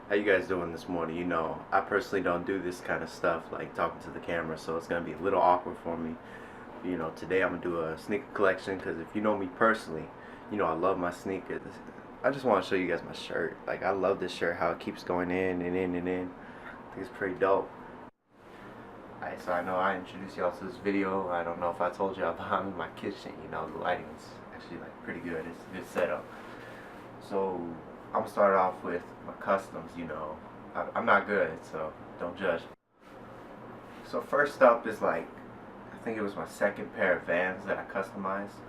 How you guys doing this morning? You know, I personally don't do this kind of stuff like talking to the camera, so it's gonna be a little awkward for me. You know, today I'm gonna do a sneaker collection because if you know me personally, you know I love my sneakers. I just want to show you guys my shirt. Like I love this shirt, how it keeps going in and in and in. I think it's pretty dope. Alright, so I know I introduced y'all to this video. I don't know if I told y'all, but I'm in my kitchen. You know, the lighting's actually like pretty good. It's a good setup. So I'm gonna start off with my customs. You know, I'm not good, so don't judge. So first up is like, I think it was my second pair of Vans that I customized.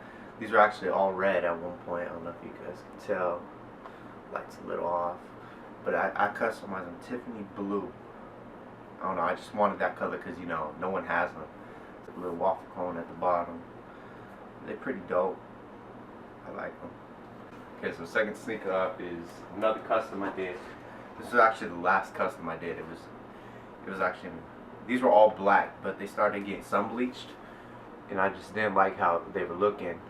These were actually all red at one point. I don't know if you guys can tell. Light's a little off, but I customized them Tiffany blue. I don't know. I just wanted that color because you know no one has them. It's a little waffle cone at the bottom. They're pretty dope. I like them. Okay, so second sneaker up is another custom I did. This is actually the last custom I did. It was actually, these were all black, but they started getting sun bleached, and I just didn't like how they were looking.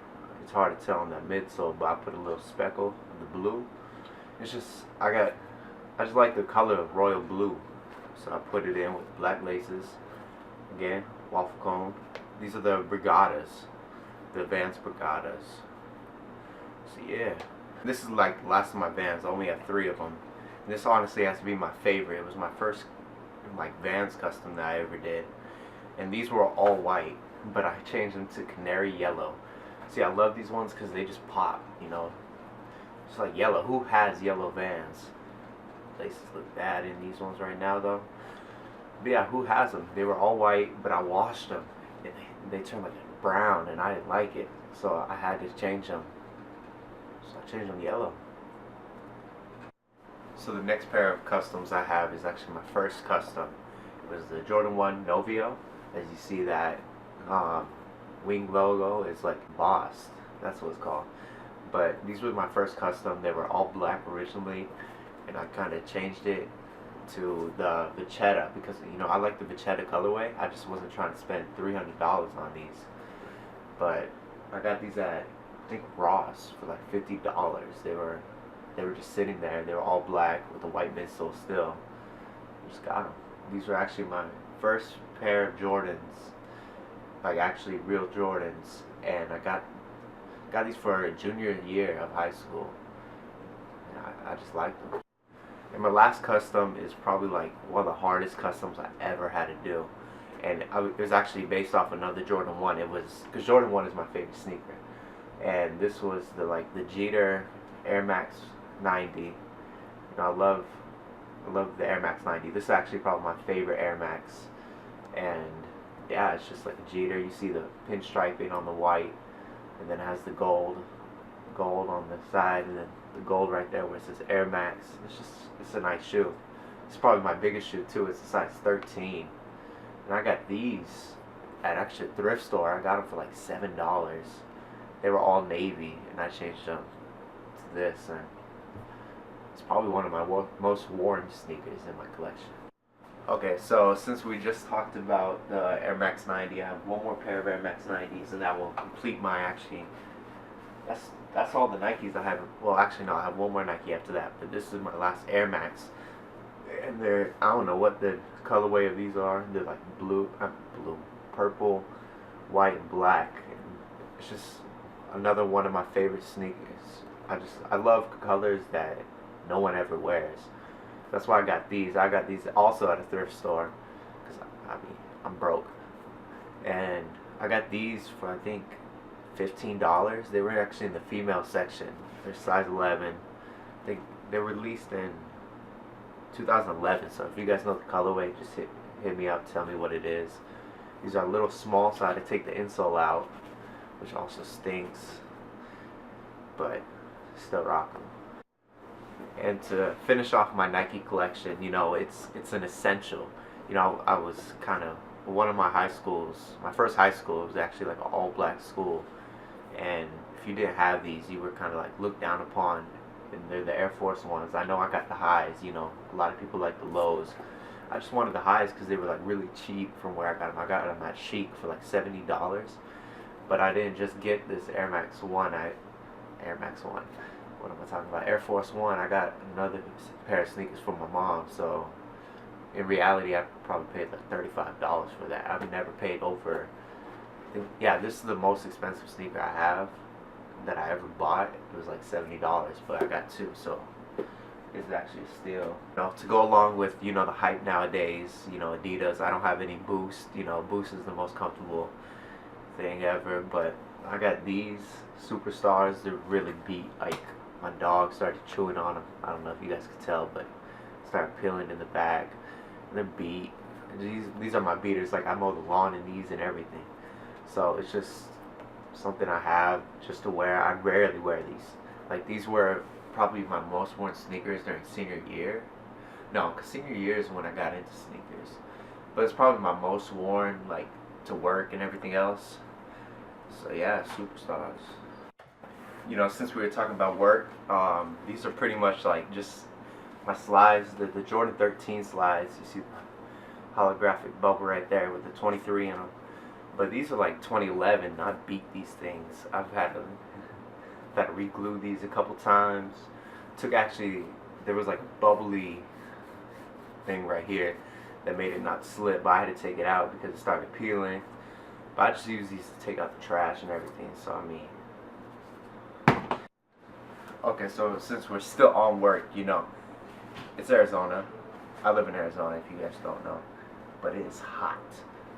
It's hard to tell on that midsole, but I put a little speckle of the blue. It's just I just like the color of royal blue, so I put it in with black laces. Again, waffle cone. These are the Brigadas, the Vans Brigadas. So yeah. This is like the last of my Vans. I only have 3 of them. And this honestly has to be my favorite. It was my first like Vans custom that I ever did. And these were all white, but I changed them to canary yellow. See, I love these ones because they just pop, you know. Just like yellow. Who has yellow Vans? Laces look bad in these ones right now though. But yeah, who has them? They were all white, but I washed them. And they turned like brown, and I didn't like it. So I had to change them. So I changed them yellow. So the next pair of customs I have is actually my first custom. It was the Jordan 1 Novio. As you see that wing logo is like embossed. That's what it's called. But these were my first custom. They were all black originally, and I kind of changed it to the Vachetta because you know I like the Vachetta colorway. I just wasn't trying to spend $300 on these. But I got these at I think Ross for like $50. They were just sitting there. They were all black with a white midsole still. Just got them. These were actually my first pair of Jordans, like actually real Jordans, and I got these for a junior year of high school. And I just liked them. And my last custom is probably like one of the hardest customs I ever had to do. And it was actually based off another Jordan 1. It was because Jordan 1 is my favorite sneaker, and this was the Jeter Air Max 90. You know, I love the Air Max 90. This is actually probably my favorite Air Max, and yeah, it's just like a Jeter. You see the pinstriping on the white, and then it has the gold on the side, and then the gold right there where it says Air Max. It's a nice shoe. It's probably my biggest shoe too. It's a size 13. And I got these at actually a thrift store. I got them for like $7. They were all navy, and I changed them to this, and it's probably one of my most worn sneakers in my collection. Okay, so since we just talked about the Air Max 90, I have one more pair of Air Max 90s, and that will complete my actually. That's all the Nikes I have. Well, actually, no, I have one more Nike after that, but this is my last Air Max. And I don't know what the colorway of these are. They're like blue, purple, white, and black. And it's just another one of my favorite sneakers. I love colors that no one ever wears. That's why I got these. I got these also at a thrift store because I mean I'm broke, and I got these for I think $15. They were actually in the female section. They're size 11. They were released in 2011. So if you guys know the colorway, just hit me up. Tell me what it is. These are a little small, so I had to take the insole out, which also stinks, but still rock them. And to finish off my Nike collection, you know, it's an essential. You know, I was kind of one of my high schools. My first high school was actually like an all-black school, and if you didn't have these, you were kind of like looked down upon. And they're the Air Force Ones. I know I got the highs. You know, a lot of people like the lows. I just wanted the highs because they were like really cheap from where I got them. I got them at Chic for like $70. But I didn't just get this Air Max 1. what am I talking about? Air Force One. I got another pair of sneakers for my mom. So in reality, I probably paid like $35 for that. I've never paid over. Yeah, this is the most expensive sneaker I have that I ever bought. It was like $70, but I got two, so it's actually a steal. You know, to go along with, you know, the hype nowadays, you know, Adidas. I don't have any Boost. You know, Boost is the most comfortable thing ever, but I got these Superstars. They're really beat. Like, my dog started chewing on them. I don't know if you guys could tell, but started peeling in the bag. And they're beat. These are my beaters. Like, I mow the lawn in these and everything. So it's just something I have just to wear. I rarely wear these. Like, these were probably my most worn sneakers during senior year. No, because senior year is when I got into sneakers. But it's probably my most worn, like, to work and everything else. So yeah, Superstars. You know, since we were talking about work, these are pretty much like just my slides, the Jordan 13 slides. You see the holographic bubble right there with the 23 in them. But these are like 2011. I beat these things. I've had to re-glue these a couple times. There was like a bubbly thing right here that made it not slip, but I had to take it out because it started peeling. But I just use these to take out the trash and everything, so I mean. Okay, so since we're still on work, you know, it's Arizona. I live in Arizona, if you guys don't know. But it is hot.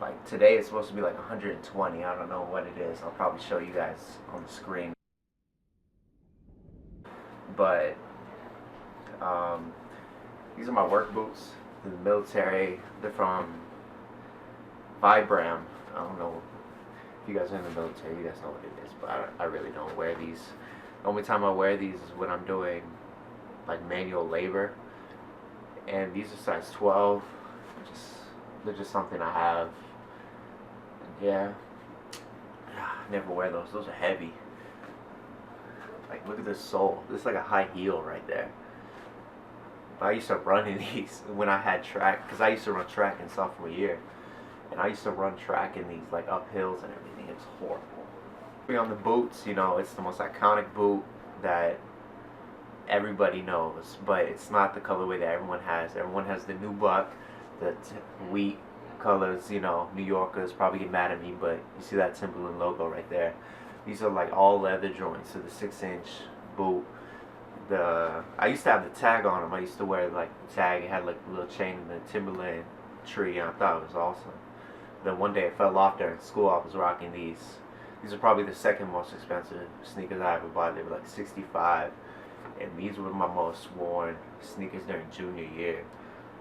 Like, today it's supposed to be like 120. I don't know what it is. I'll probably show you guys on the screen. But, these are my work boots. In the military. They're from Vibram. I don't know if you guys are in the military, you guys know what it is, but I really don't wear these. The only time I wear these is when I'm doing like manual labor, and these are size 12. They're just something I have. Yeah, I never wear those. Those are heavy. Like, look at this sole. This is like a high heel right there. But I used to run in these when I had track, because I used to run track in sophomore year. And I used to run track in these, like, up hills and everything. It's horrible. On the boots, you know, it's the most iconic boot that everybody knows. But it's not the colorway that everyone has. Everyone has the nubuck, the wheat colors, you know. New Yorkers probably get mad at me, but you see that Timberland logo right there. These are, like, all leather joints. So the 6-inch boot. I used to have the tag on them. I used to wear, like, the tag. It had, like, a little chain in the Timberland tree, and I thought it was awesome. Then one day it fell off during school. I was rocking these. These are probably the second most expensive sneakers I ever bought. They were like $65, and these were my most worn sneakers during junior year.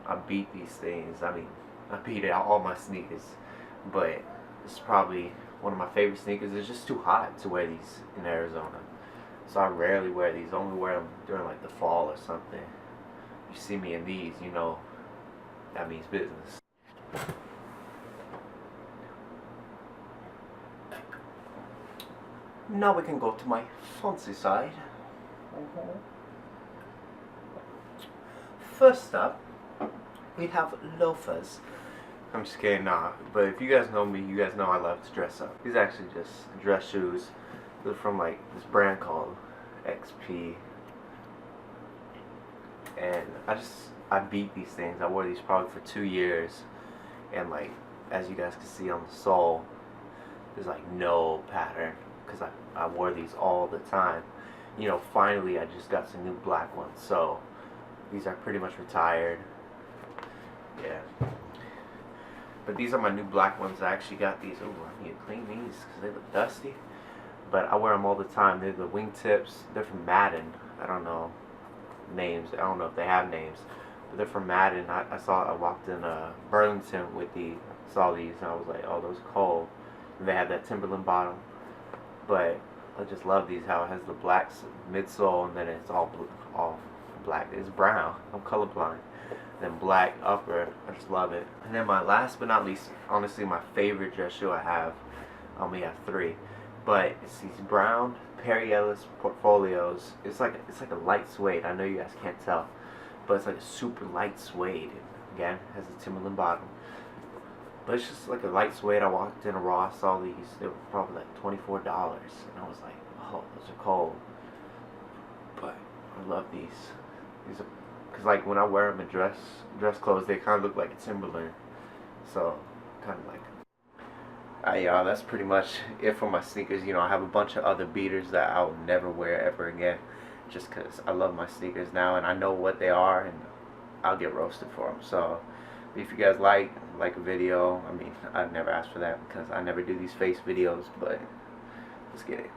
I beat these things. I mean, I beat out all my sneakers, but it's probably one of my favorite sneakers. It's just too hot to wear these in Arizona, so I rarely wear these. I only wear them during like the fall or something. You see me in these, you know that means business. Now we can go to my fancy side. First up, we have loafers. I'm just kidding, nah. But if you guys know me, you guys know I love to dress up. These are actually just dress shoes. They're from like this brand called XP. And I beat these things. I wore these probably for 2 years. And like, as you guys can see on the sole, there's like no pattern. Because I wore these all the time. You know, finally I just got some new black ones, so these are pretty much retired. Yeah, but these are my new black ones. I actually got these. Oh, I need to clean these because they look dusty, but I wear them all the time. They're the wingtips. They're from Madden. I don't know names. I don't know if they have names, but they're from Madden. I walked in Burlington with saw these, and I was like, oh, those are cold. And they had that Timberland bottom. But I just love these, how it has the black midsole and then it's all black. It's brown. I'm colorblind. Then black upper. I just love it. And then my last but not least, honestly my favorite dress shoe I have. I only have 3. But it's these brown Perry Ellis Portfolios. It's like a light suede. I know you guys can't tell. But it's like a super light suede. Again, it has a Timberland bottom. But it's just like a light suede. I walked in a Ross, saw these. They were probably like $24. And I was like, oh, those are cold. But I love these. These are, cause like when I wear them in dress clothes, they kind of look like a Timberland. So kind of like. Alright, y'all, that's pretty much it for my sneakers. You know, I have a bunch of other beaters that I'll never wear ever again, just because I love my sneakers now and I know what they are, and I'll get roasted for them. So if you guys like a video, I mean, I'd never ask for that because I never do these face videos, but let's get it.